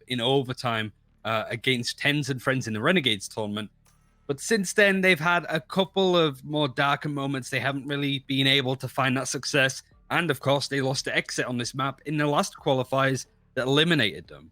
in overtime against Tens and Friends in the Renegades tournament. But since then, they've had a couple of more darker moments. They haven't really been able to find that success. And of course, they lost to Exit on this map in the last qualifiers that eliminated them.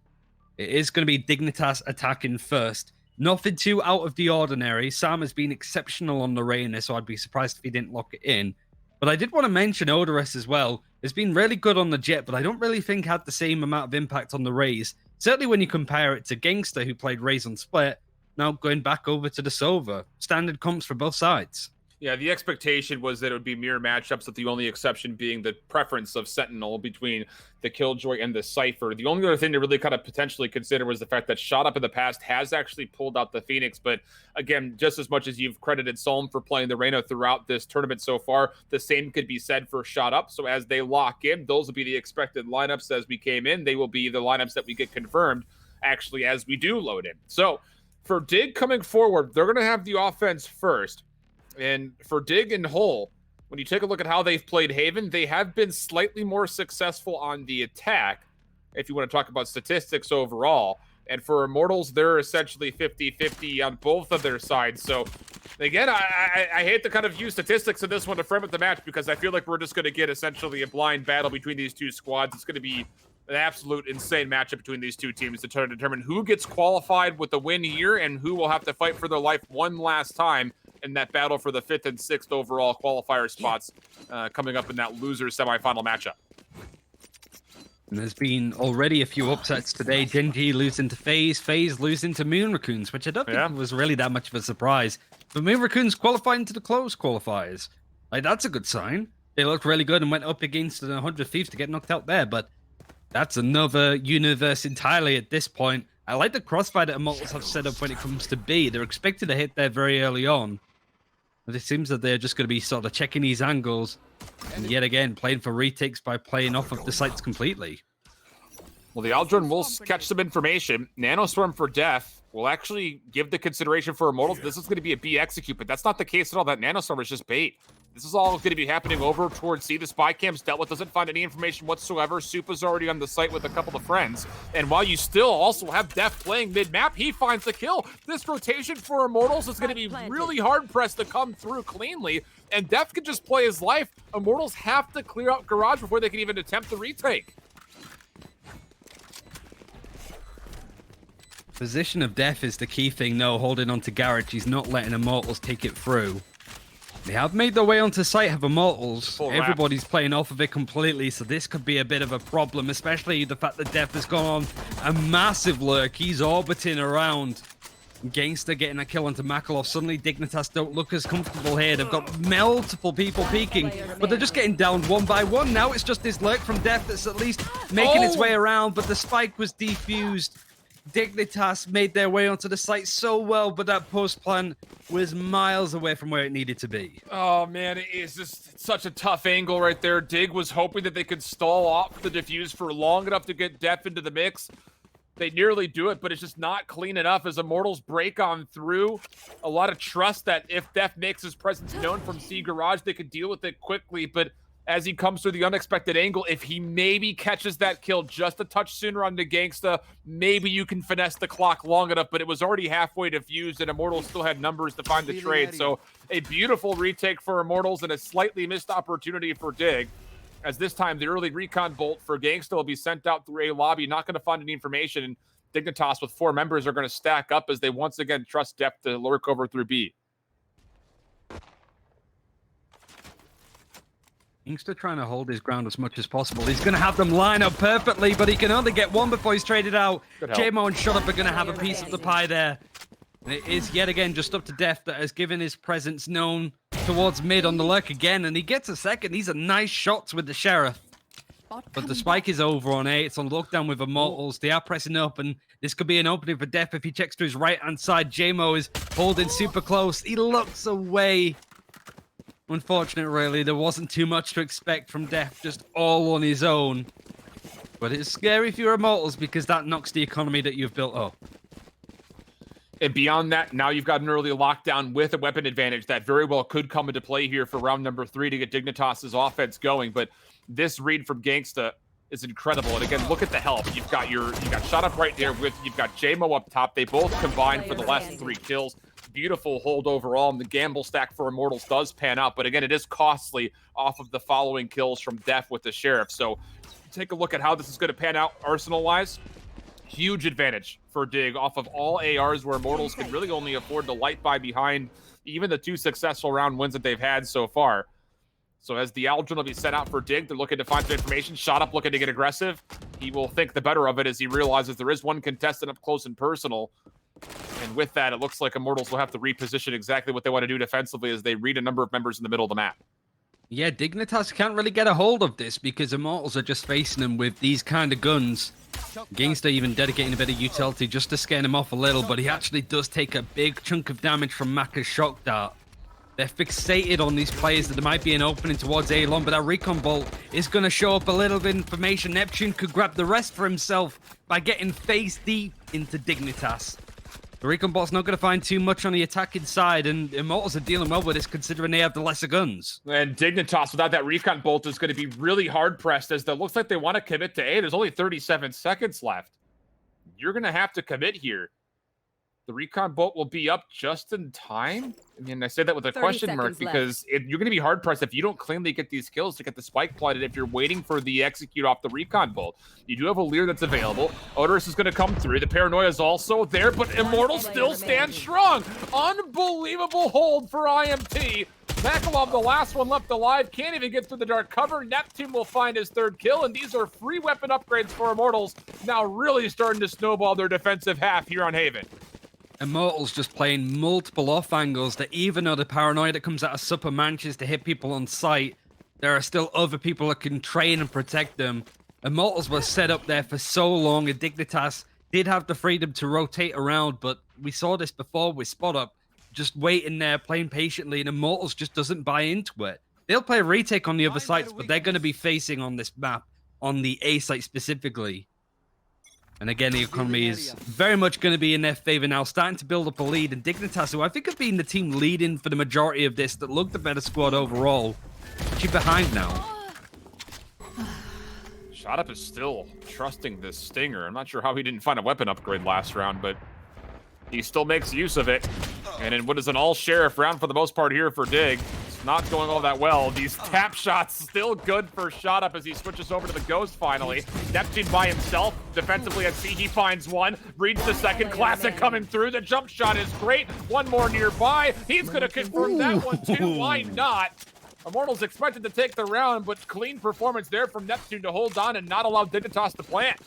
It is going to be Dignitas attacking first. Nothing too out of the ordinary. Sam has been exceptional on the Reyna, so I'd be surprised if he didn't lock it in. But I did want to mention Odorous as well. It's been really good on the Jet, but I don't really think had the same amount of impact on the Raze. Certainly when you compare it to Gangster, who played Raze on Split, now going back over to the Sova. Standard comps for both sides. Yeah, the expectation was that it would be mirror matchups, with the only exception being the preference of Sentinel between the Killjoy and the Cypher. The only other thing to really kind of potentially consider was the fact that Shot Up in the past has actually pulled out the Phoenix. But again, just as much as you've credited Solm for playing the Reyna throughout this tournament so far, the same could be said for Shot Up. So as they lock in, those will be the expected lineups as we came in. They will be the lineups that we get confirmed actually as we do load in. So for Dig coming forward, they're going to have the offense first. And for Dig and Hull, when you take a look at how they've played Haven, they have been slightly more successful on the attack, if you want to talk about statistics overall. And for Immortals, they're essentially 50-50 on both of their sides. So, again, I hate to kind of use statistics in this one to frame up the match, because I feel like we're just going to get essentially a blind battle between these two squads. It's going to be an absolute insane matchup between these two teams to try to determine who gets qualified with the win here and who will have to fight for their life one last time in that battle for the 5th and 6th overall qualifier spots coming up in that loser semifinal matchup. And there's been already a few upsets today. Genji losing to FaZe, FaZe losing to Moon Raccoons, which I don't think was really that much of a surprise. But Moon Raccoons qualifying to the close qualifiers. Like, that's a good sign. They looked really good and went up against the 100 Thieves to get knocked out there, but that's another universe entirely at this point. I like the crossfire that Immortals have set up when it comes to B. They're expected to hit there very early on. But it seems that they're just going to be sort of checking these angles. And yet again, playing for retakes by playing off of the sites completely. Well, the Aldrin will catch some information. Nanoswarm for Def will actually give the consideration for Immortals. This is going to be a B execute, but that's not the case at all. That Nanoswarm is just bait. This is all going to be happening over towards C. The spy cam's dealt with, doesn't find any information whatsoever. Supa's already on the site with a couple of friends. And while you still also have Def playing mid-map, he finds the kill. This rotation for Immortals is going to be really hard-pressed to come through cleanly. And Def can just play his life. Immortals have to clear out Garage before they can even attempt the retake. Position of Def is the key thing, though, holding on to Garage. He's not letting Immortals take it through. They have made their way onto site, have Immortals. Everybody's playing off of it completely, so this could be a bit of a problem, especially the fact that Def has gone on a massive lurk. He's orbiting around. Gangster getting a kill onto Makalov. Suddenly, Dignitas don't look as comfortable here. They've got multiple people peeking, but they're just getting down one by one. Now it's just this lurk from Def that's at least making its way around, but the spike was defused. Dignitas made their way onto the site so well, but that post plant was miles away from where it needed to be. Oh man, it is just such a tough angle right there. Dig was hoping that they could stall off the defuse for long enough to get Def into the mix. They nearly do it, but it's just not clean enough as Immortals break on through. A lot of trust that if Def makes his presence known from C Garage, they could deal with it quickly, but as he comes through the unexpected angle, if he maybe catches that kill just a touch sooner on the Gangsta, maybe you can finesse the clock long enough, but it was already halfway diffused and Immortals still had numbers to find the trade. So a beautiful retake for Immortals and a slightly missed opportunity for Dig, as this time the early recon bolt for Gangsta will be sent out through A lobby, not going to find any information, and Dignitas with 4 members are going to stack up as they once again trust Def to lurk over through B. Gangster trying to hold his ground as much as possible. He's going to have them line up perfectly, but he can only get one before he's traded out. JMO and Shut Up are going to have a piece of the pie there. And it is yet again just up to Def that has given his presence known towards mid on the lurk again, and he gets a second. These are nice shots with the Sheriff. But the spike is over on A. It's on lockdown with Immortals. They are pressing up, and this could be an opening for Def if he checks to his right-hand side. JMO is holding super close. He looks away. Unfortunate, really. There wasn't too much to expect from Def, just all on his own. But it's scary if you're Immortals because that knocks the economy that you've built up. And beyond that, now you've got an early lockdown with a weapon advantage that very well could come into play here for round number 3 to get Dignitas' offense going. But this read from Gangsta is incredible. And again, look at the help. You've got Shot Up right there you've got JMO up top. They both combined for the last 3 kills. Beautiful hold overall, and the gamble stack for Immortals does pan out. But again, it is costly off of the following kills from Def with the Sheriff. So take a look at how this is going to pan out arsenal-wise. Huge advantage for Dig off of all ARs where Immortals can really only afford to light by behind even the 2 successful round wins that they've had so far. So as the Aldrin will be sent out for Dig, they're looking to find some information. Shot Up looking to get aggressive. He will think the better of it as he realizes there is one contestant up close and personal. And with that, it looks like Immortals will have to reposition exactly what they want to do defensively as they read a number of members in the middle of the map. Yeah, Dignitas can't really get a hold of this because Immortals are just facing them with these kind of guns. Gangster even dedicating a bit of utility just to scare him off a little, but he actually does take a big chunk of damage from Maka's shock dart. They're fixated on these players that there might be an opening towards A-Long, but that recon bolt is going to show up a little bit of information. Neptune could grab the rest for himself by getting face deep into Dignitas. The recon bolt's not going to find too much on the attacking side, and Immortals are dealing well with this considering they have the lesser guns. And Dignitas without that recon bolt is going to be really hard pressed as it looks like they want to commit to A. There's only 37 seconds left. You're going to have to commit here. The recon bolt will be up just in time. I mean, I say that with a question mark because you're going to be hard pressed if you don't cleanly get these kills to get the spike planted if you're waiting for the execute off the recon bolt. You do have a Lear that's available. Odorous is going to come through. The paranoia is also there, but Immortal still stands strong. Unbelievable hold for IMT. Makalov, the last one left alive, can't even get through the dark cover. Neptune will find his 3rd kill, and these are free weapon upgrades for Immortals. Now really starting to snowball their defensive half here on Haven. Immortals just playing multiple off angles that even though the paranoia that comes out of Super manages to hit people on sight, there are still other people that can train and protect them. Immortals were set up there for so long, and Dignitas did have the freedom to rotate around, but we saw this before with Spot Up, just waiting there, playing patiently, and Immortals just doesn't buy into it. They'll play a retake on the other sites, but they're going to be facing on this map, on the A site specifically. And again, the economy is very much going to be in their favor now, starting to build up a lead. And Dignitas, who I think have been the team leading for the majority of this, that looked the better squad overall, actually behind now. Shot Up is still trusting this Stinger. I'm not sure how he didn't find a weapon upgrade last round, but he still makes use of it. And in what is an all-sheriff round for the most part here for Dig, it's not going all that well. These tap shots still good for Shot Up as he switches over to the Ghost finally. Neptune by himself, defensively at C, he finds one. Reads the second, Classic coming through. The jump shot is great. One more nearby. He's going to confirm that one too. Why not? Immortals expected to take the round, but clean performance there from Neptune to hold on and not allow Dignitas to plant.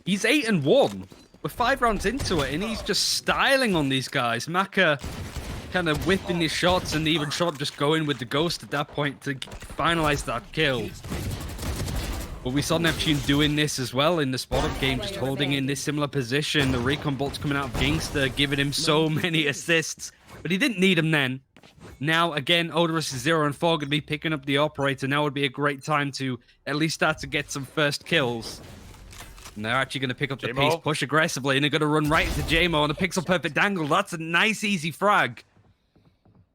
He's 8-1. We're 5 rounds into it, and he's just styling on these guys. Maka kind of whipping his shots, and even Shot just going with the Ghost at that point to finalize that kill. But we saw Neptune doing this as well in the spot-up game, just holding in this similar position. The recon bolts coming out of Gangster, giving him so many assists, but he didn't need them then. Now, again, Odorous is 0 and 4, going to be picking up the operator. Now would be a great time to at least start to get some first kills. And they're actually going to pick up the pace, push aggressively, and they're going to run right into JMO on a pixel perfect angle. That's a nice, easy frag.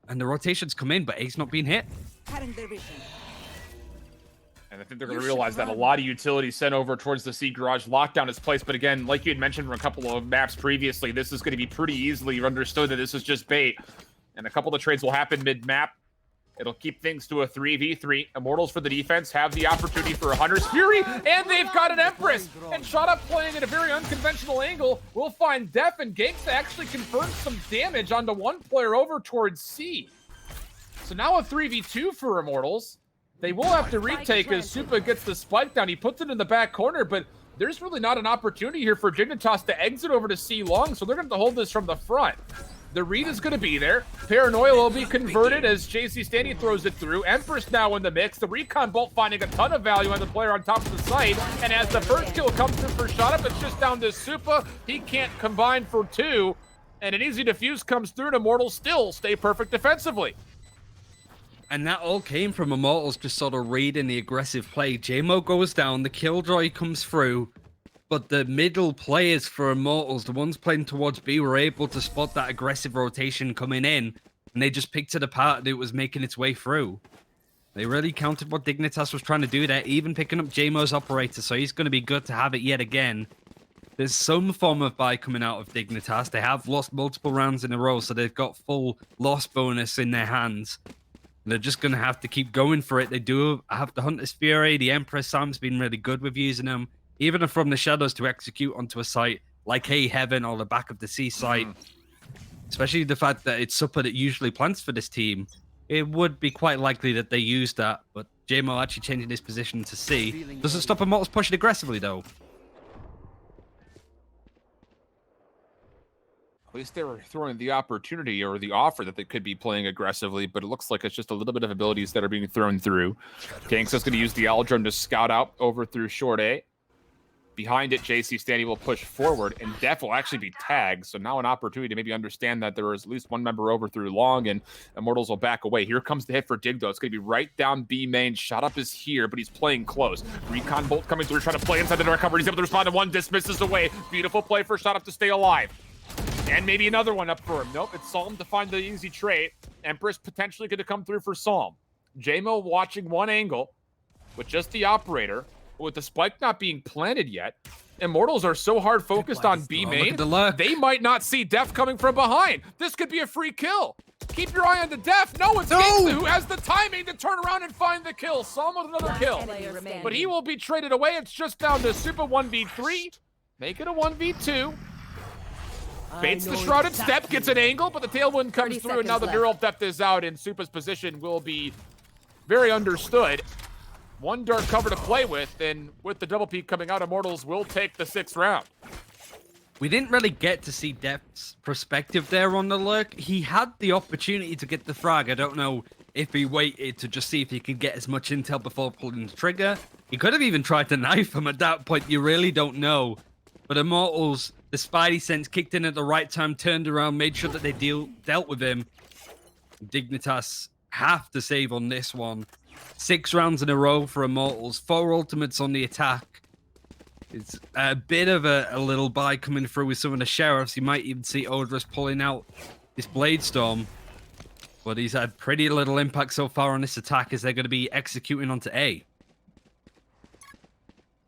And the rotations come in, but A's not being hit. And I think they're going to realize that a lot of utility sent over towards the C garage. Lockdown is placed, but again, like you had mentioned from a couple of maps previously, this is going to be pretty easily understood that this is just bait. And a couple of trades will happen mid-map. It'll keep things to a 3v3. Immortals for the defense have the opportunity for a Hunter's Fury, and they've got an Empress. And Shot Up playing at a very unconventional angle. We'll find Def and Gangsta actually confirm some damage onto one player over towards C. So now a 3v2 for Immortals. They will have to retake as Supa gets the spike down. He puts it in the back corner, but there's really not an opportunity here for Dignitas to exit over to C long, so they're going to hold this from the front. The read is going to be there. Paranoia will be converted as JC Standy throws it through. Empress now in the mix. The recon bolt finding a ton of value on the player on top of the site. And as the first kill comes through for Shot Up, it's just down to Supa. He can't combine for 2. And an easy defuse comes through, and Immortals still stay perfect defensively. And that all came from Immortals just sort of reading the aggressive play. JMO goes down, the Killjoy comes through. But the middle players for Immortals, the ones playing towards B, were able to spot that aggressive rotation coming in. And they just picked it apart and it was making its way through. They really countered what Dignitas was trying to do there, even picking up JMO's operator, so he's going to be good to have it yet again. There's some form of buy coming out of Dignitas. They have lost multiple rounds in a row, so they've got full loss bonus in their hands. They're just going to have to keep going for it. They do have the Hunter's Fury. The Empress Sam's been really good with using them, even from the shadows to execute onto a site like A Heaven or the back of the C site. Especially the fact that it's Supper that usually plants for this team. It would be quite likely that they use that, but JMO actually changing his position to C. Doesn't stop Immortals pushing aggressively, though. At least they were throwing the opportunity or the offer that they could be playing aggressively, but it looks like it's just a little bit of abilities that are being thrown through. Gangsta's going to use the Aldrome to scout out over through short A. Behind it, JC Stanny will push forward, and Def will actually be tagged. So now an opportunity to maybe understand that there is at least one member over through long, and Immortals will back away. Here comes the hit for Dig, though. It's going to be right down B main. Shot up is here, but he's playing close. Recon Bolt coming through, trying to play inside the dark cover. He's able to respond to one, dismisses away. Beautiful play for Shot up to stay alive. And maybe another one up for him. Nope, it's Psalm to find the easy trade. Empress potentially going to come through for Psalm. JMO watching one angle with just the operator. With the spike not being planted yet, Immortals are so hard focused on B main, they might not see Def coming from behind. This could be a free kill. Keep your eye on the Def. No, it's Gangsta who has the timing to turn around and find the kill. Psalm with another kill. But he will be traded away. It's just down to Super 1v3. Make it a 1v2. Baits the shrouded step, gets an angle, but the tailwind comes through, and now the neural depth is out, and Supa's position will be very understood. One dark cover to play with, and with the double peak coming out, Immortals will take the 6th round. We didn't really get to see Def's perspective there on the lurk. He had the opportunity to get the frag. I don't know if he waited to just see if he could get as much intel before pulling the trigger. He could have even tried to knife him at that point. You really don't know. But Immortals, the Spidey sense kicked in at the right time, turned around, made sure that they dealt with him. Dignitas have to save on this one. 6 rounds in a row for Immortals, 4 ultimates on the attack. It's a bit of a little buy coming through with some of the sheriffs. You might even see Odrus pulling out this Blade Storm. But he's had pretty little impact so far on this attack as they're going to be executing onto A.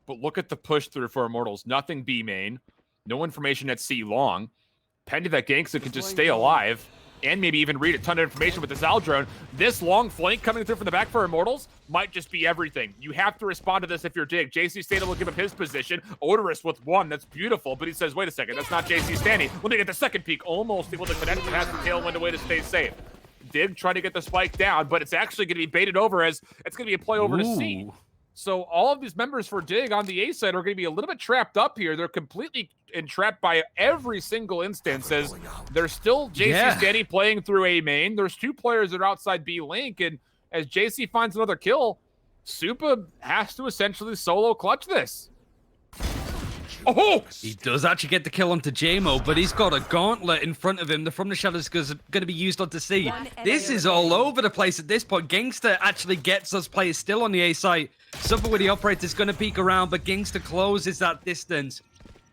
But look at the push through for Immortals. Nothing B main. No information at C long. Pending that Gangsta can just stay alive. And maybe even read a ton of information with this Aldrone. This long flank coming through from the back for Immortals might just be everything. You have to respond to this if you're Dig. JC Stanny will give up his position. Odorous with 1, that's beautiful, but he says, wait a second, that's not JC Stanny. Let me get the second peek. Almost able to connect, but has the tailwind away to stay safe. Dig trying to get the spike down, but it's actually going to be baited over as it's going to be a play over to C. So all of these members for Dig on the A side are going to be a little bit trapped up here. They're completely entrapped by every single instance as there's still JC Stanny playing through A main. There's 2 players that are outside B link, and as JC finds another kill, Supa has to essentially solo clutch this. Oh! He does actually get the kill onto JMO, but he's got a gauntlet in front of him. The From the Shadows is going to be used onto C. This is all over the place at this point. Gangsta actually gets those players still on the A site. Supper with the operator is going to peek around, but Gangsta closes that distance.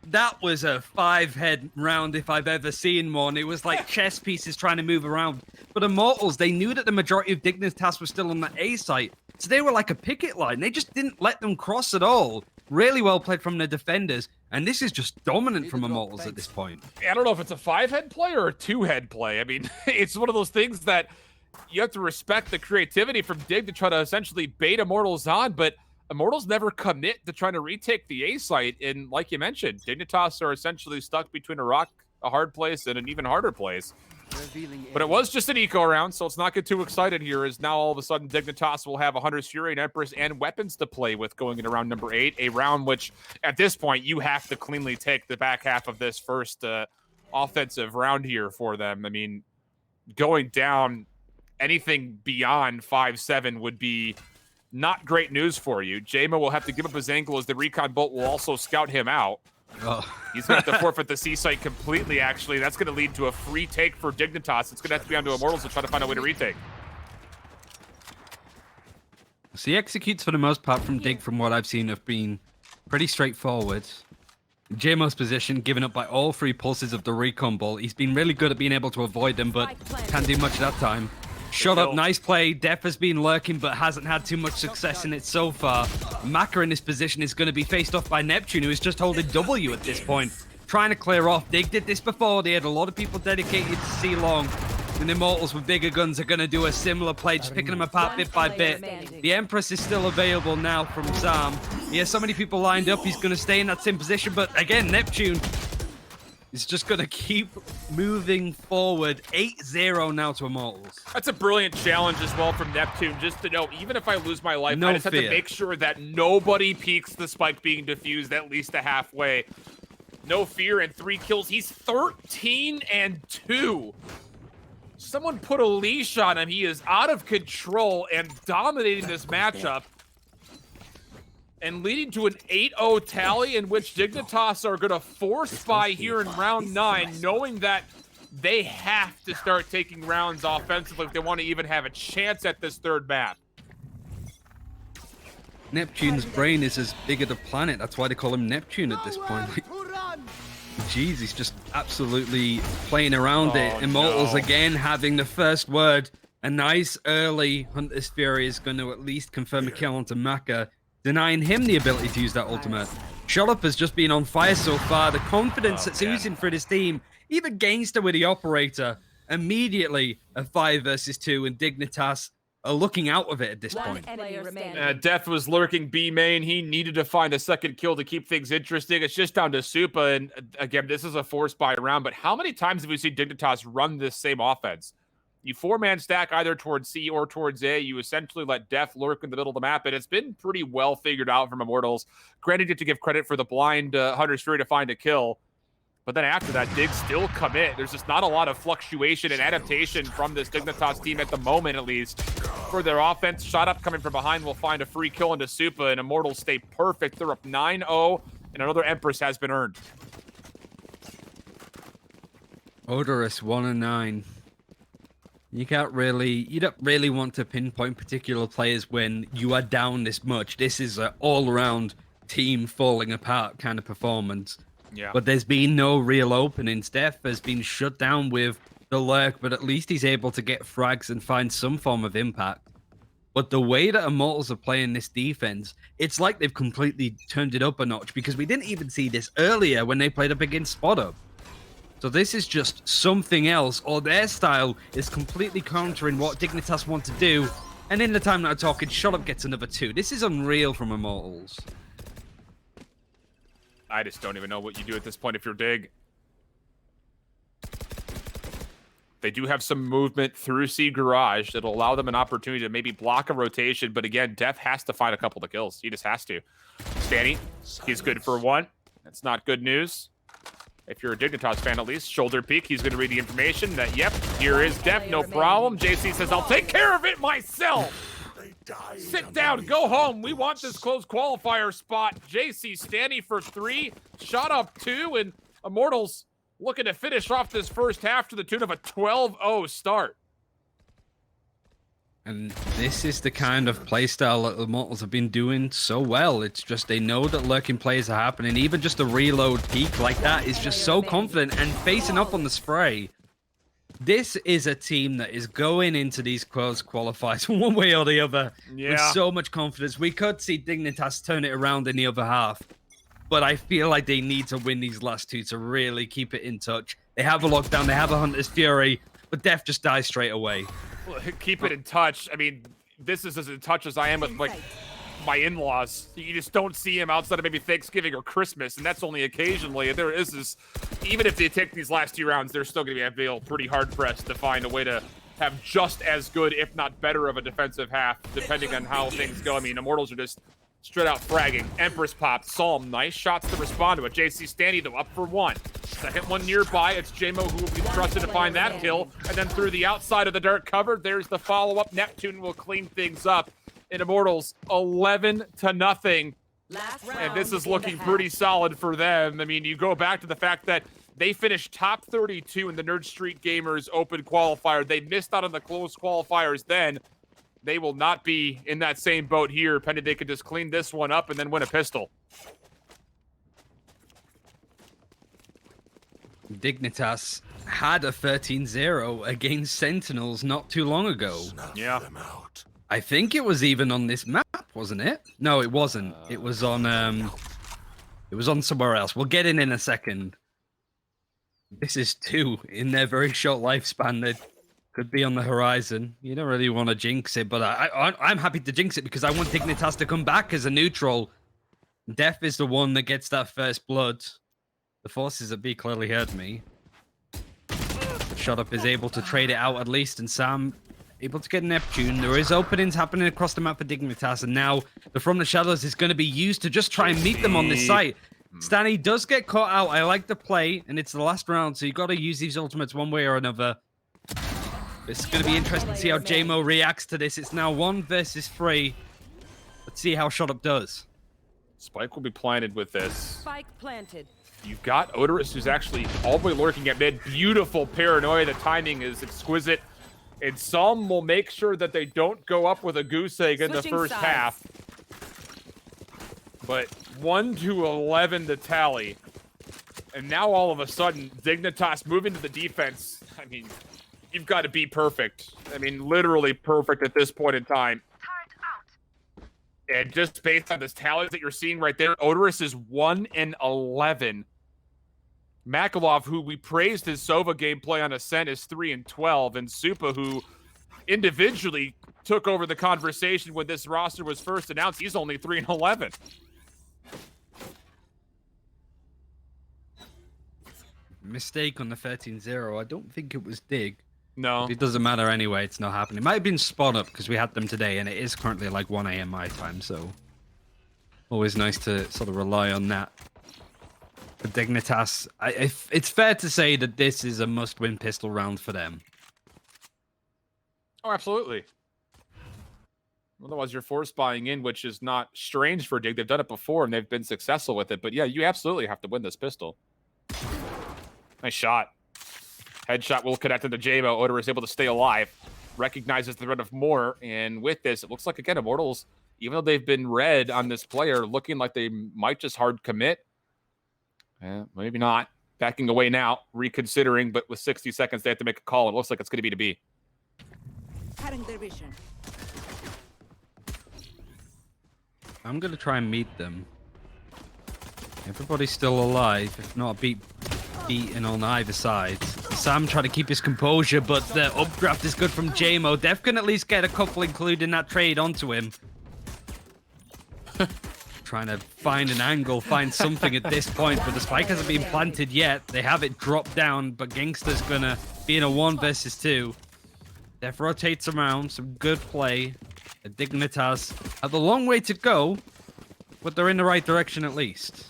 That was a 5-head round if I've ever seen one. It was like chess pieces trying to move around. But Immortals, they knew that the majority of Dignitas was still on the A site. So they were like a picket line. They just didn't let them cross at all. Really well played from the defenders. And this is just dominant from Immortals at this point. I don't know if it's a 5-head play or a 2-head play. I mean, it's one of those things that you have to respect the creativity from Dig to try to essentially bait Immortals on, but Immortals never commit to trying to retake the A site. And like you mentioned, Dignitas are essentially stuck between a hard place, and an even harder place. But it was just an eco round, so let's not get too excited here, as now all of a sudden Dignitas will have 100 Fury and Empress and weapons to play with going into round number 8. A round which, at this point, you have to cleanly take the back half of this first offensive round here for them. I mean, going down anything beyond 5-7 would be not great news for you. JMO will have to give up his angle as the Recon Bolt will also scout him out. He's going to have to forfeit the C site completely, actually. That's going to lead to a free take for Dignitas. It's going to have to be onto Immortals to try to find a way to retake. So he executes for the most part from Dig, from what I've seen, have been pretty straightforward. JMO's position given up by all 3 pulses of the Recon Bolt. He's been really good at being able to avoid them, but can't do much at that time. Shut up, nice play. Def has been lurking, but hasn't had too much success in it so far. Maka in this position is going to be faced off by Neptune, who is just holding W at this point. Trying to clear off. Dig did this before. They had a lot of people dedicated to C-Long. And Immortals with bigger guns are going to do a similar play, just picking them apart bit by bit. The Empress is still available now from Zam. He has so many people lined up. He's going to stay in that same position. But again, Neptune is just going to keep moving forward. 8-0 now to Immortals. That's a brilliant challenge as well from Neptune, just to know, even if I lose my life, No I just have fear. to make sure that nobody peeks the spike being defused at least a halfway. No fear and 3 kills. He's 13-2. Someone put a leash on him. He is out of control and dominating this matchup. And leading to an 8-0 tally in which Dignitas are going to force by here in round 9, knowing that they have to start taking rounds offensively if they want to even have a chance at this third map. Neptune's brain is as big as the planet. That's why they call him Neptune at this point. Like, jeez, he's just absolutely playing around it. Immortals again having the first word. A nice early Hunter's Fury is going to at least confirm a kill onto Maka, denying him the ability to use that ultimate. Shullop has just been on fire so far. The confidence that's oozing for this team, even Gangster with the operator, immediately a 5 versus 2, and Dignitas are looking out of it at this point. Death was lurking B main. He needed to find a second kill to keep things interesting. It's just down to Supa, and again, this is a force buy round, but how many times have we seen Dignitas run this same offense? You 4-man stack either towards C or towards A. You essentially let Death lurk in the middle of the map, and it's been pretty well figured out from Immortals. Granted, you have to give credit for the blind Hunter's Fury to find a kill, but then after that, Dig still commit. There's just not a lot of fluctuation and adaptation from this Dignitas team at the moment, at least. For their offense, shot up coming from behind will find a free kill into Supa, and Immortals stay perfect. They're up 9-0, and another Empress has been earned. Odorous 1-9. You don't really want to pinpoint particular players when you are down this much. This is an all-around team falling apart kind of performance. Yeah. But there's been no real openings. Def has been shut down with the lurk, but at least he's able to get frags and find some form of impact. But the way that Immortals are playing this defense, it's like they've completely turned it up a notch, because we didn't even see this earlier when they played up against Spot Up. So this is just something else, or their style is completely countering what Dignitas want to do. And in the time that I'm talking, Shut Up gets another 2. This is unreal from Immortals. I just don't even know what you do at this point if you're Dig. They do have some movement through C Garage that'll allow them an opportunity to maybe block a rotation, but again, Def has to find a couple of kills. He just has to. Stanny, he's good for 1. That's not good news. If you're a Dignitas fan, at least, shoulder peek, he's going to read the information that, yep, here is Def, no problem. JC says, I'll take care of it myself. Sit down, go home. We want this close qualifier spot. JC Stanny for 3, shot up 2, and Immortals looking to finish off this first half to the tune of a 12-0 start. And this is the kind of playstyle that the Immortals have been doing so well. It's just they know that lurking plays are happening. Even just a reload peak like that is just so confident and facing up on the spray. This is a team that is going into these close qualifiers one way or the other with so much confidence. We could see Dignitas turn it around in the other half, but I feel like they need to win these last 2 to really keep it in touch. They have a lockdown, they have a Hunter's Fury, but Def just dies straight away. Well, keep it in touch. I mean, this is as in touch as I am with like my in-laws. You just don't see him outside of maybe Thanksgiving or Christmas, and that's only occasionally. There is this, even if they take these last 2 rounds, they're still going to be pretty hard-pressed to find a way to have just as good, if not better, of a defensive half, depending on how things go. I mean, Immortals are just straight out fragging. Empress popped. Psalm, nice shots to respond to it. JC Stanny, though, up for 1. Second one nearby. It's JMO who will be trusted to find that kill. And then through the outside of the dark cover, there's the follow-up. Neptune will clean things up. In Immortals, 11-0. And this is looking pretty solid for them. I mean, you go back to the fact that they finished top 32 in the Nerd Street Gamers Open Qualifier. They missed out on the close qualifiers then. They will not be in that same boat here, pending they could just clean this one up and then win a pistol. Dignitas had a 13-0 against Sentinels not too long ago. Yeah. I think it was even on this map, wasn't it? No, it wasn't. It was on somewhere else. We'll get in a second. This is 2 in their very short lifespan. That could be on the horizon. You don't really want to jinx it, but I'm happy to jinx it because I want Dignitas to come back as a neutral. Def is the one that gets that first blood. The forces at B clearly heard me. Shut Up is able to trade it out at least, and Sam able to get Neptune. There is openings happening across the map for Dignitas, and now the From the Shadows is going to be used to just try and meet them on this site. Stanny does get caught out. I like the play, and it's the last round, so you got to use these ultimates one way or another. It's going to be interesting to see how JMO reacts to this. It's now 1 versus 3. Let's see how Shut Up does. Spike will be planted with this. Spike planted. You've got Odorous, who's actually all the way lurking at mid. Beautiful paranoia. The timing is exquisite. And some will make sure that they don't go up with a goose egg in the first half. But 1-11 to tally. And now all of a sudden, Dignitas moving to the defense. I mean, you've got to be perfect. I mean, literally perfect at this point in time. And just based on this tally that you're seeing right there, Odorous is 1-11. Makalov, who we praised his Sova gameplay on Ascent, is 3-12. And Supa, who individually took over the conversation when this roster was first announced, he's only 3-11. Mistake on the 13-0. I don't think it was Dig. No. It doesn't matter anyway. It's not happening. It might have been Spawn Up because we had them today, and it is currently like 1 a.m. my time, so always nice to sort of rely on that. For Dignitas, it's fair to say that this is a must-win pistol round for them. Oh, absolutely. Otherwise, you're force buying in, which is not strange for Dig. They've done it before, and they've been successful with it. But yeah, you absolutely have to win this pistol. Nice shot. Headshot will connect into JMO. Odor is able to stay alive. Recognizes the threat of more. And with this, it looks like, again, Immortals, even though they've been red on this player, looking like they might just hard commit. Maybe not. Backing away now. Reconsidering, but with 60 seconds, they have to make a call. It looks like it's going to be to B. Cutting their vision. I'm going to try and meet them. Everybody's still alive, if not beaten on either side. Sam trying to keep his composure, but the updraft is good from JMO. Def can at least get a couple including that trade onto him. Trying to find an angle, find something at this point, but the spike hasn't been planted yet. They have it dropped down, but Gangster's gonna be in a 1 versus 2. Def rotates around, some good play. The Dignitas have a long way to go, but they're in the right direction at least.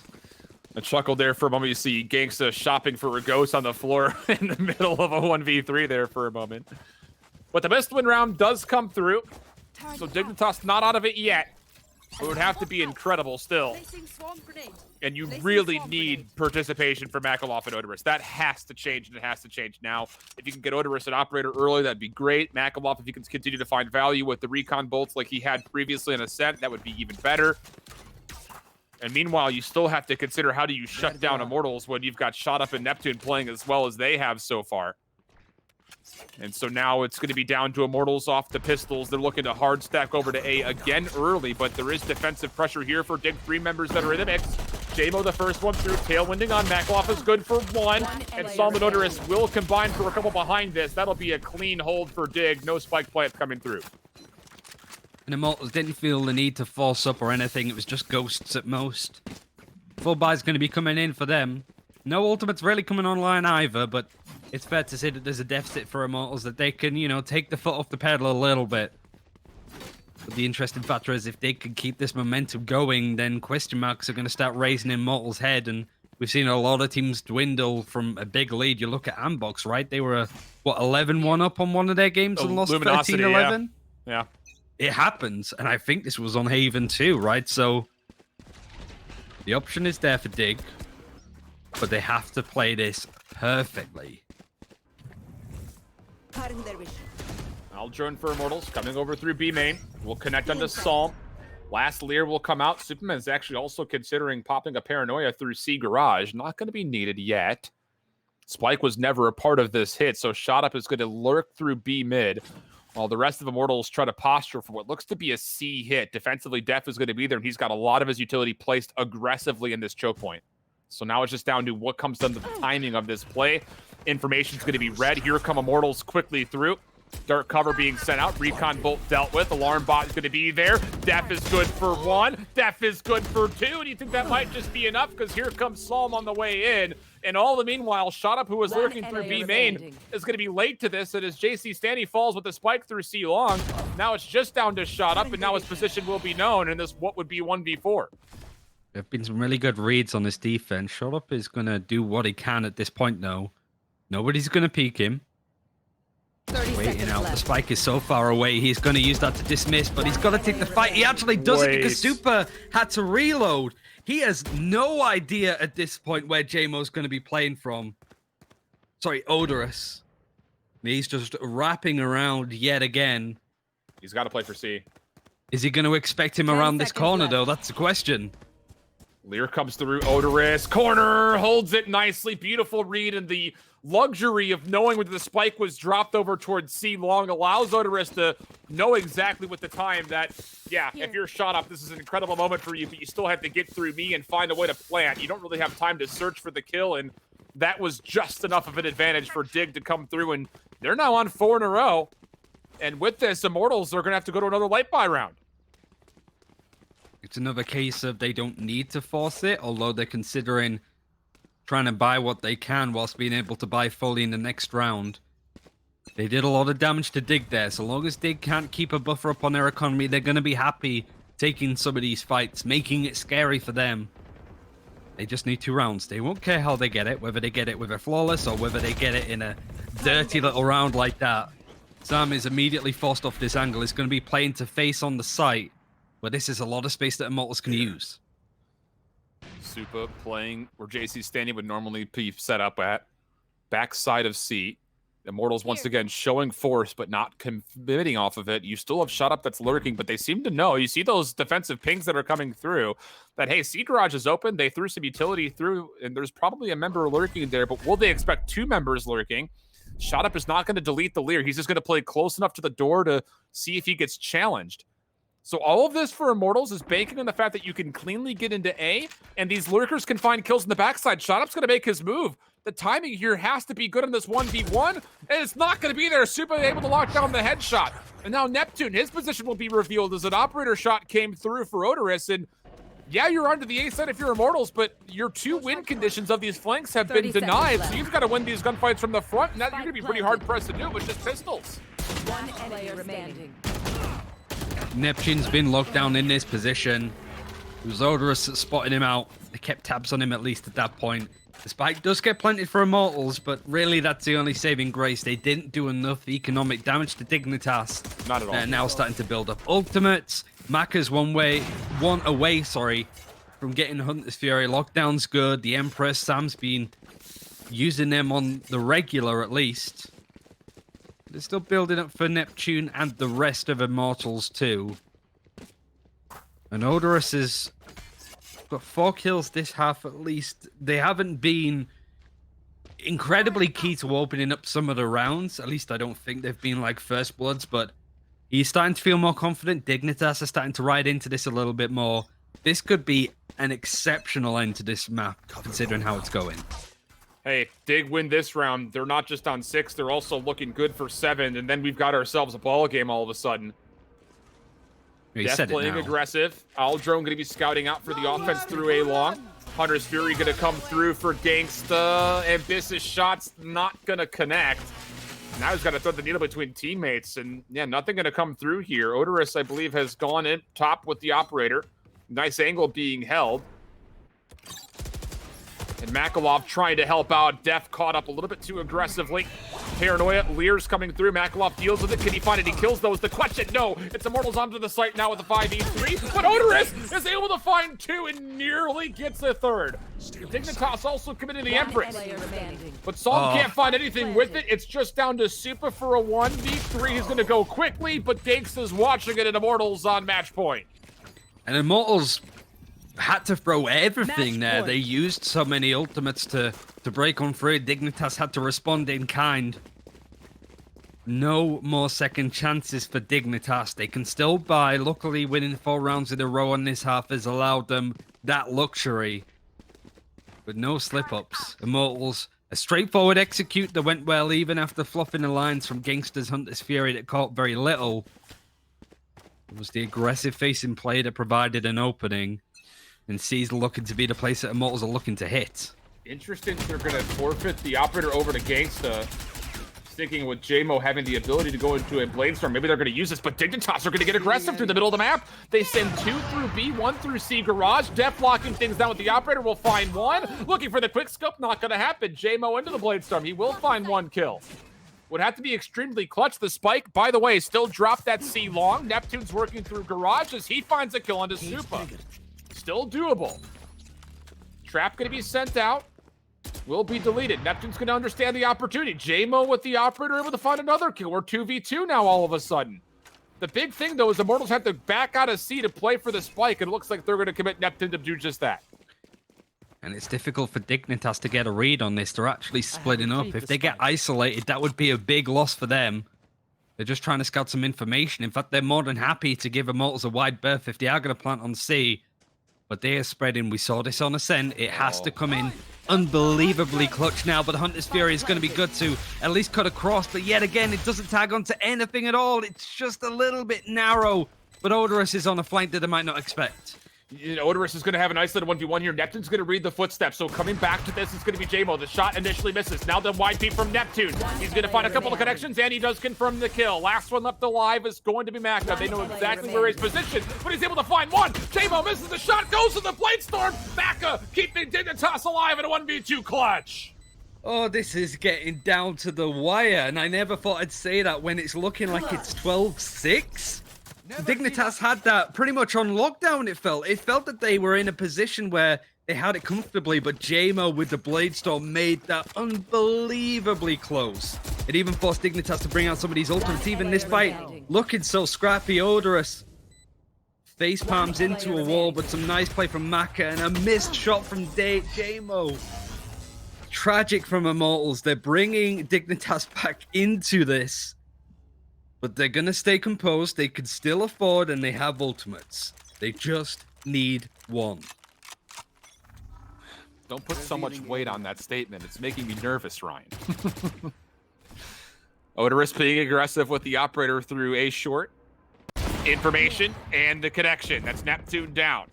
A chuckle there for a moment. You see Gangsta shopping for a ghost on the floor in the middle of a 1v3 there for a moment. But the best win round does come through. So Dignitas not out of it yet. It would have to be incredible still. And you really need participation from Makalov and Odorous. That has to change, and it has to change now. If you can get Odorous an operator early, that'd be great. Makalov, if you can continue to find value with the recon bolts like he had previously in Ascent, that would be even better. And meanwhile, you still have to consider how do you shut down Immortals when you've got Shot Up and Neptune playing as well as they have so far. And so now it's going to be down to Immortals off the pistols. They're looking to hard stack over to A again early, but there is defensive pressure here for Dig 3 members that are in the mix. JMO the first one through, tailwinding on Makalov is good for 1, and Solomon Odorous will combine for a couple behind this. That'll be a clean hold for Dig. No spike plant coming through. And Immortals didn't feel the need to force up or anything. It was just ghosts at most. Full buy's going to be coming in for them. No ultimates really coming online either, but it's fair to say that there's a deficit for Immortals that they can, you know, take the foot off the pedal a little bit. But the interesting factor is if they can keep this momentum going, then question marks are going to start raising Immortals' head. And we've seen a lot of teams dwindle from a big lead. You look at Ambox, right? They were, what, 11-1 up on one of their games and lost 13-11? Yeah. It happens, and I think this was on Haven too, right? So the option is there for Dig, but they have to play this perfectly. Aldrone for Immortals coming over through B main. We'll connect onto Psalm. Last Lear will come out. Superman is actually also considering popping a Paranoia through C garage. Not going to be needed yet. Spike was never a part of this hit, so Shot Up is going to lurk through B mid, while the rest of Immortals try to posture for what looks to be a C hit. Defensively, Def is going to be there, and he's got a lot of his utility placed aggressively in this choke point. So now it's just down to what comes down to the timing of this play. Information's going to be read. Here come Immortals quickly through. Dark cover being sent out. Recon bolt dealt with. Alarm bot is going to be there. Def is good for 1. Def is good for 2. And you think that might just be enough? Because here comes Psalm on the way in. And all the meanwhile, Shot Up, who was lurking through B main, is going to be late to this. And as JC Stanny falls with the spike through C long, now it's just down to Shot Up. And now his position will be known in this what would be 1v4. There have been some really good reads on this defense. Shot Up is going to do what he can at this point, though. Nobody's going to peek him. Waiting out. The spike is so far away. He's going to use that to dismiss, but he's got to take the fight. He actually does it because Super had to reload. He has no idea at this point where JMO's going to be playing from. Sorry, Odorous. He's just wrapping around yet again. He's got to play for C. Is he going to expect him around this corner, though? That's the question. Lear comes through. Odorous. Corner. Holds it nicely. Beautiful read, and the luxury of knowing where the spike was dropped over towards C long allows Odorous to know exactly with the time that, yeah, if you're Shot Up, this is an incredible moment for you, but you still have to get through me and find a way to plant. You don't really have time to search for the kill, and that was just enough of an advantage for Dig to come through, and they're now on 4 in a row. And with this, Immortals are going to have to go to another light buy round. It's another case of they don't need to force it, although they're considering trying to buy what they can whilst being able to buy fully in the next round. They did a lot of damage to Dig there. So long as Dig can't keep a buffer up on their economy, they're going to be happy taking some of these fights, making it scary for them. They just need 2 rounds. They won't care how they get it, whether they get it with a flawless or whether they get it in a dirty little round like that. Sam is immediately forced off this angle. It's going to be playing to face on the site, but this is a lot of space that Immortals can use. Super playing where JC Stanny would normally be set up at. Backside of C. Immortals once again showing force, but not committing off of it. You still have Shot Up that's lurking, but they seem to know. You see those defensive pings that are coming through that, hey, C garage is open. They threw some utility through, and there's probably a member lurking there, but will they expect 2 members lurking? Shot Up is not going to delete the Lear. He's just going to play close enough to the door to see if he gets challenged. So all of this for Immortals is banking on the fact that you can cleanly get into A, and these lurkers can find kills in the backside. Shot Up's going to make his move. The timing here has to be good on this 1v1, and it's not going to be there. Super able to lock down the headshot. And now Neptune, his position will be revealed as an operator shot came through for Odorous. And yeah, you're onto the A side if you're Immortals, but your 2 win conditions of these flanks have been denied. So you've got to win these gunfights from the front, and that you're going to be pretty hard pressed to do with just pistols. 1 enemy remaining. Neptune's been locked down in this position. It was Odorous that spotted him out. They kept tabs on him at least at that point. The spike does get planted for Immortals, but really that's the only saving grace. They didn't do enough economic damage to Dignitas. Not at all. They're now starting to build up ultimates. Maka's one away from getting Hunter's Fury. Lockdown's good. The Empress, Sam's been using them on the regular at least. They're still building up for Neptune and the rest of Immortals too. And Odorous has got 4 kills this half at least. They haven't been incredibly key to opening up some of the rounds. At least I don't think they've been like First Bloods, but he's starting to feel more confident. Dignitas are starting to ride into this a little bit more. This could be an exceptional end to this map, considering how it's going. Hey, Dig win this round. They're not just on 6, they're also looking good for 7, and then we've got ourselves a ball game all of a sudden. Death playing aggressive. Aldrone going to be scouting out for the offense through A long. Hunter's Fury going to come through for Gangsta. Ambitious shots not going to connect. Now he's got to thread the needle between teammates, and yeah, nothing going to come through here. Odorous, I believe, has gone in top with the operator. Nice angle being held. And Makalov trying to help out. Def caught up a little bit too aggressively. Paranoia, Lear's coming through. Makalov deals with it. Can he find it? He kills those. The question, no. It's Immortals onto the site now with a 5v3. But Odorous is able to find 2 and nearly gets a 3rd. Dignitas also committed the Empress. But Psalm can't find anything with it. It's just down to Super for a 1v3. He's going to go quickly, but Gangsta's watching it, and Immortals on match point. And Immortals had to throw everything Match there. point. They used so many ultimates to break on through. Dignitas had to respond in kind. No more second chances for Dignitas. They can still buy. Luckily, winning 4 rounds in a row on this half has allowed them that luxury. But no slip-ups. Immortals, a straightforward execute that went well even after fluffing the lines from Gangsters Hunter's Fury that caught very little. It was the aggressive facing play that provided an opening. And C's looking to be the place that Immortals are looking to hit. Interesting, they're going to forfeit the operator over to Gangsta. Thinking with JMO having the ability to go into a Bladestorm, maybe they're going to use this, but Dignitas are going to get aggressive through the middle of the map. They send 2 through B, 1 through C garage. Def locking things down with the operator will find 1. Looking for the quick scope, not going to happen. JMO into the Bladestorm. He will find 1 kill. Would have to be extremely clutch. The spike, by the way, still dropped that C long. Neptune's working through garage as he finds a kill onto Supa. Still doable. Trap going to be sent out. Will be deleted. Neptune's going to understand the opportunity. JMO with the operator able to find another kill. We're 2v2 now all of a sudden. The big thing, though, is Immortals have to back out of C to play for the spike, and it looks like they're going to commit Neptune to do just that. And it's difficult for Dignitas to get a read on this. They're actually splitting up. If they get isolated, that would be a big loss for them. They're just trying to scout some information. In fact, they're more than happy to give Immortals a wide berth if they are going to plant on C. But they are spreading. We saw this on Ascent. It has to come in unbelievably clutch now. But the Hunter's Fury is going to be good to at least cut across. But yet again, it doesn't tag onto anything at all. It's just a little bit narrow. But Odorous is on a flank that they might not expect. You know, Odorous is going to have an isolated 1v1 here. Neptune's going to read the footsteps. So coming back to this is going to be JMO. The shot initially misses. Now the wide peep from Neptune. He's going to find a couple of connections, and he does confirm the kill. Last one left alive is going to be Maka. They know exactly where he's positioned, but he's able to find 1. JMO misses the shot, goes to the Bladestorm. Maka keeping Dignitas alive in a 1v2 clutch. Oh, this is getting down to the wire, and I never thought I'd say that when it's looking like it's 12-6. Dignitas had that pretty much on lockdown, it felt. It felt that they were in a position where they had it comfortably, but JMO with the Bladestorm made that unbelievably close. It even forced Dignitas to bring out some of these ultimates. Even this fight looking so scrappy. Odorous face palms into a wall, but some nice play from Maka and a missed shot from JMO. Tragic from Immortals. They're bringing Dignitas back into this. But they're going to stay composed. They can still afford, and they have ultimates. They just need 1. Don't put so much weight on that statement. It's making me nervous, Ryan. Odorous being aggressive with the operator through A short. Information and the connection. That's Neptune down.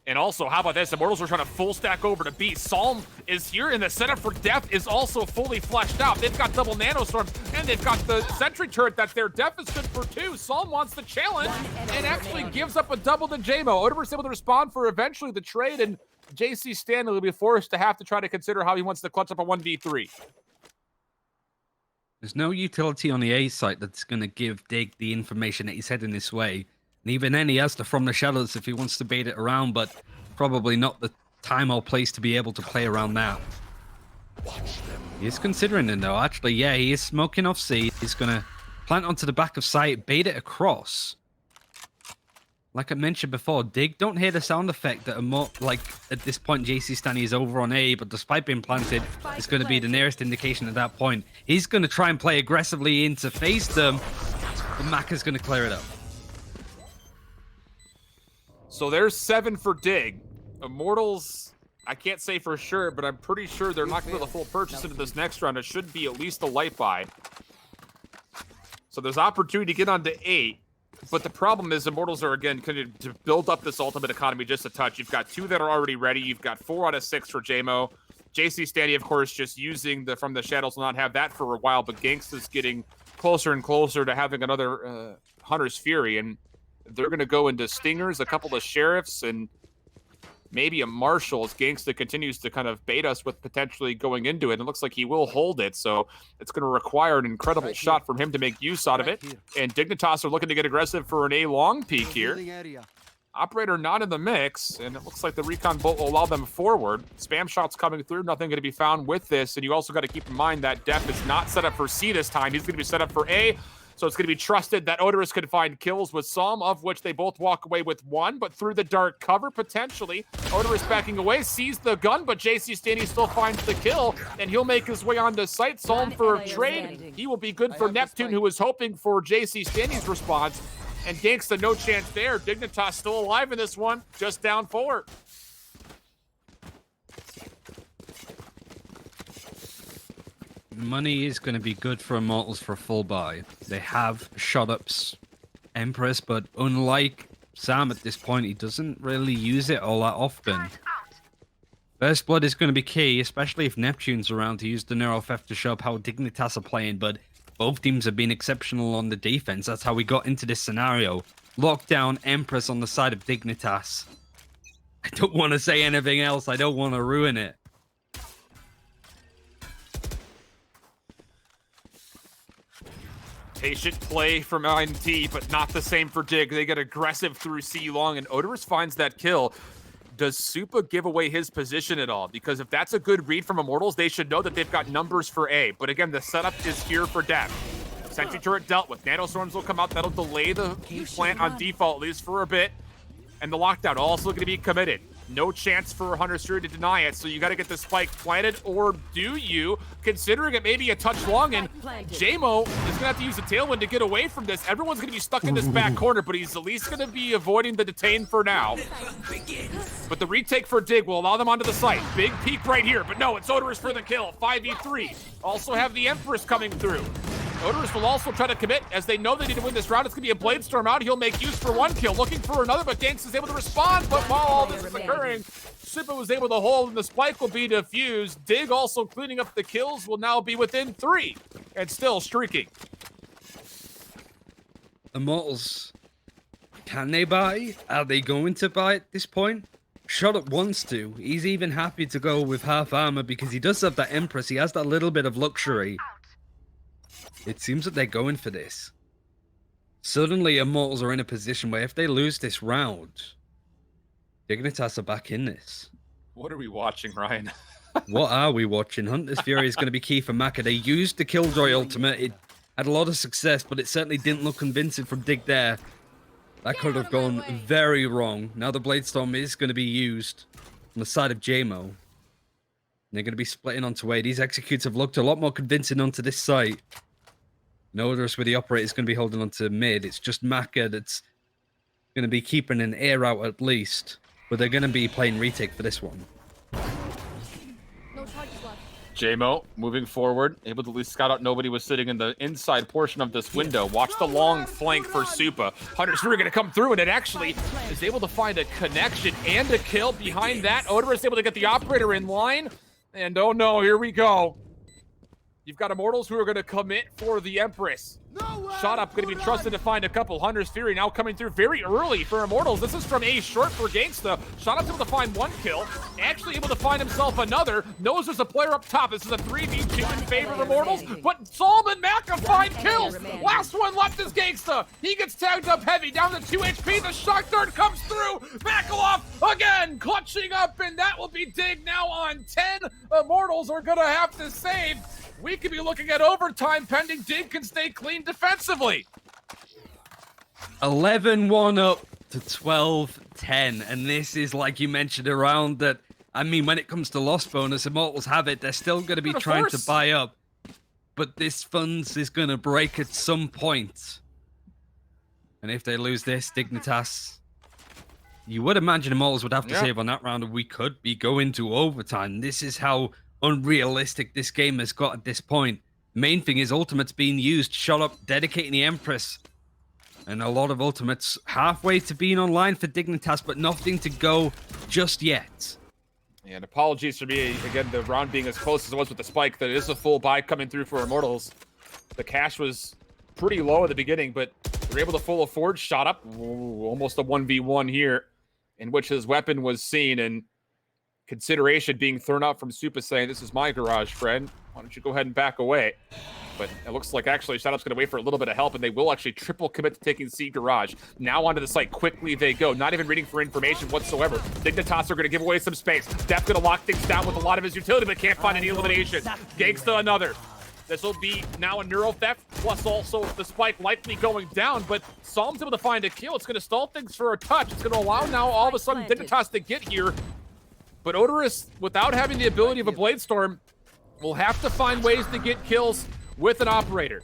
And also, how about this? Immortals are trying to full stack over to B. Psalm is here, and the setup for Def is also fully fleshed out. They've got double nanostorms, and they've got the sentry turret that's there. Def is good for 2. Psalm wants the challenge, and actually gives up a double to JMO. Odorous able to respond for eventually the trade, and JC Stanley will be forced to have to try to consider how he wants to clutch up a 1v3. There's no utility on the A site that's going to give Dig the information that he's heading this way. And even then, he has to from the shadows if he wants to bait it around, but probably not the time or place to be able to play around that. He's considering it, though. Actually, yeah, he is smoking off C. He's going to plant onto the back of site, bait it across. Like I mentioned before, Dig, don't hear the sound effect that like at this point, JC Stanley is over on A, but despite being planted, it's going to be the nearest indication at that point. He's going to try and play aggressively in to face them, but Maka's going to clear it up. So there's 7 for Dig. Immortals, I can't say for sure, but I'm pretty sure they're not going to get the full purchase into this next round. It should be at least a light buy. So there's opportunity to get onto 8. But the problem is Immortals are, again, going to build up this ultimate economy just a touch. You've got 2 that are already ready. You've got 4 out of 6 for JMO. JC Stanley, of course, just using the From the Shadows will not have that for a while, but Gangsta's getting closer and closer to having another Hunter's Fury, and they're going to go into Stingers, a couple of Sheriffs, and maybe a Marshal as Gangsta continues to kind of bait us with potentially going into it. It looks like he will hold it, so it's going to require an incredible shot from him to make use out of it. And Dignitas are looking to get aggressive for an A long peek here. Operator not in the mix, and it looks like the recon bolt will allow them forward. Spam shots coming through, nothing going to be found with this, and you also got to keep in mind that Def is not set up for C this time. He's going to be set up for A. So it's going to be trusted that Odorous could find kills with some, of which they both walk away with one, but through the dark cover, potentially. Odorous backing away, sees the gun, but JC Stanny still finds the kill, and he'll make his way onto site. Psalm for trade. He will be good for Neptune, who was hoping for JC Stanny's response. And Gangsta, no chance there. Dignitas still alive in this one, just down 4. Money is going to be good for Immortals for a full buy. They have shot ups Empress, but unlike Sam at this point, he doesn't really use it all that often. First Blood is going to be key, especially if Neptune's around to use the Neuro Theft to show up how Dignitas are playing, but both teams have been exceptional on the defense. That's how we got into this scenario. Lockdown Empress on the side of Dignitas. I don't want to say anything else. I don't want to ruin it. Patient play from IMT, but not the same for Dig. They get aggressive through C long, and Odorous finds that kill. Does Supa give away his position at all? Because if that's a good read from Immortals, they should know that they've got numbers for A. But again, the setup is here for Dev. Sentry turret dealt with. Nanostorms will come out. That'll delay the plant on default, at least for a bit. And the lockdown also going to be committed. No chance for Hunter's Fury to deny it, so you got to get the spike planted, or do you? Considering it may be a touch long, and JMO is going to have to use the tailwind to get away from this. Everyone's going to be stuck in this back corner, but he's at least going to be avoiding the detain for now. But the retake for Dig will allow them onto the site. Big peek right here, but no, it's Odorous for the kill. 5v3. Also have the Empress coming through. Odorous will also try to commit, as they know they need to win this round. It's going to be a Blade Storm out. He'll make use for one kill, looking for another, but Ganks is able to respond. But while all this is occurring, Supa was able to hold, and the spike will be defused. Dig also cleaning up the kills, will now be within 3, and still streaking. Immortals, can they buy? Are they going to buy at this point? Shot Up wants to. He's even happy to go with half armor because he does have that Empress. He has that little bit of luxury. It seems that they're going for this. Suddenly, Immortals are in a position where if they lose this round, Dignitas are back in this. What are we watching, Ryan? What are we watching? Hunter's Fury is going to be key for Maka. They used the Killjoy ultimate. It had a lot of success, but it certainly didn't look convincing from Dig there. That could have gone very wrong. Now the Blade Storm is going to be used on the side of JMO. They're going to be splitting onto A. These executes have looked a lot more convincing onto this site. Odorous with the operator is going to be holding on to mid. It's just Maka that's going to be keeping an air out at least. But they're going to be playing retake for this one. JMO moving forward, able to at least scout out nobody was sitting in the inside portion of this window. Watch the long flank for Supa. Hunter's Fury going to come through, and it actually is able to find a connection and a kill behind that. Odorous able to get the operator in line. And oh no, here we go. You've got Immortals who are going to commit for the Empress. Shot Up going to be trusted to find a couple. Hunter's Fury now coming through very early for Immortals. This is from A short for Gangsta. Shot Up's able to find one kill. Actually able to find himself another. Knows there's a player up top. This is a 3v2 in favor of Immortals. But Solomon Maka find kills. Last one left is Gangsta. He gets tagged up heavy, down to 2 HP. The shock dart comes through. Makalov again clutching up, and that will be Dig now on 10. Immortals are going to have to save. We could be looking at overtime pending Dig can stay clean defensively. 11-1 up to 12-10. And this is, like you mentioned, a round that, I mean, when it comes to loss bonus, Immortals have it. They're still going to be trying to buy up. But this funds is going to break at some point. And if they lose this, Dignitas, you would imagine Immortals would have to save on that round, and we could be going to overtime. This is how unrealistic this game has got at this point. Main thing is ultimates being used. Shot Up dedicating the Empress. And a lot of ultimates halfway to being online for Dignitas, but nothing to go just yet. And apologies for me, again, the round being as close as it was with the spike, that it is a full buy coming through for Immortals. The cash was pretty low at the beginning, but they're able to full afford Shot Up. Ooh, almost a 1v1 here, in which his weapon was seen, and consideration being thrown out from Supa saying, "This is my garage, friend. Why don't you go ahead and back away?" But it looks like actually Shot Up's going to wait for a little bit of help, and they will actually triple commit to taking C garage. Now onto the site. Quickly they go. Not even reading for information whatsoever. Dignitas are going to give away some space. Def going to lock things down with a lot of his utility, but can't find any elimination. Gangsta another. This will be now a neuro theft, plus also the spike likely going down, but Psalm's able to find a kill. It's going to stall things for a touch. It's going to allow now all of a sudden Dignitas to get here. But Odorous, without having the ability of a Blade Storm, will have to find ways to get kills with an operator.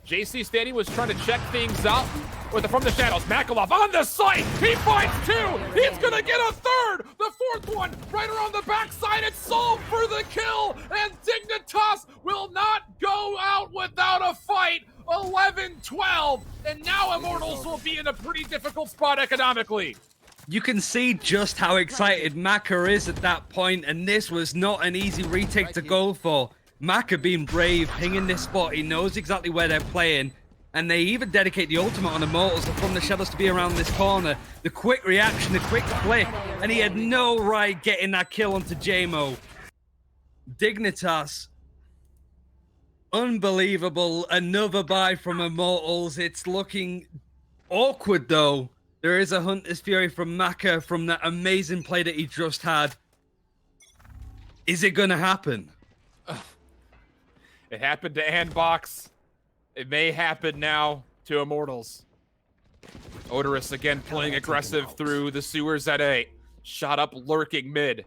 JC Standing was trying to check things out from the shadows. Makalov on the site. He finds two. He's going to get a third. The fourth one right around the backside. It's Psalm for the kill. And Dignitas will not go out without a fight. 11-12. And now Immortals will be in a pretty difficult spot economically. You can see just how excited Maka is at that point, and this was not an easy retake to go for. Maka being brave, pinging this spot. He knows exactly where they're playing. And they even dedicate the ultimate on Immortals from the shadows to be around this corner. The quick reaction, the quick flick. And he had no right getting that kill onto JMO. Dignitas. Unbelievable. Another buy from Immortals. It's looking awkward though. There is a Hunter's Fury from Maka from that amazing play that he just had. Is it going to happen? It happened to Handbox. It may happen now to Immortals. Odorous again playing aggressive through the sewers at A. Shot up lurking mid.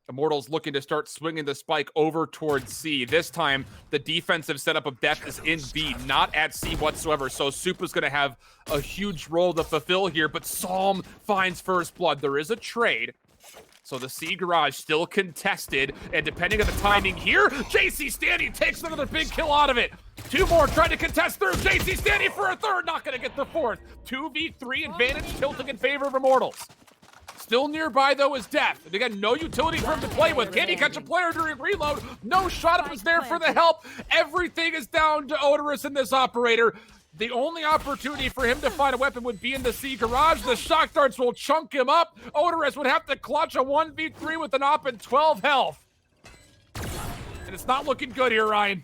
Immortals looking to start swinging the spike over towards C. This time, the defensive setup of Death is in B, not at C whatsoever. So Supa's going to have a huge role to fulfill here, but Psalm finds first blood. There is a trade. So the C garage still contested, and depending on the timing here, JC Standing takes another big kill out of it. Two more trying to contest third. JC Standing for a third, not going to get the fourth. 2v3 advantage tilting in favor of Immortals. Still nearby, though, is Death. And again, no utility for him to play with. Can he catch a player during reload? No shot up is there for the help. Everything is down to Odorous in this operator. The only opportunity for him to find a weapon would be in the C garage. The shock darts will chunk him up. Odorous would have to clutch a 1v3 with an op and 12 health. And it's not looking good here, Ryan.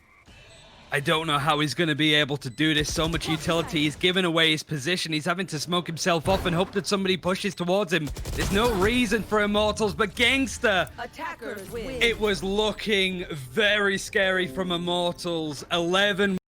I don't know how he's going to be able to do this. So much utility. He's giving away his position. He's having to smoke himself off and hope that somebody pushes towards him. There's no reason for Immortals, but Gangster. Attackers win. It was looking very scary from Immortals. 11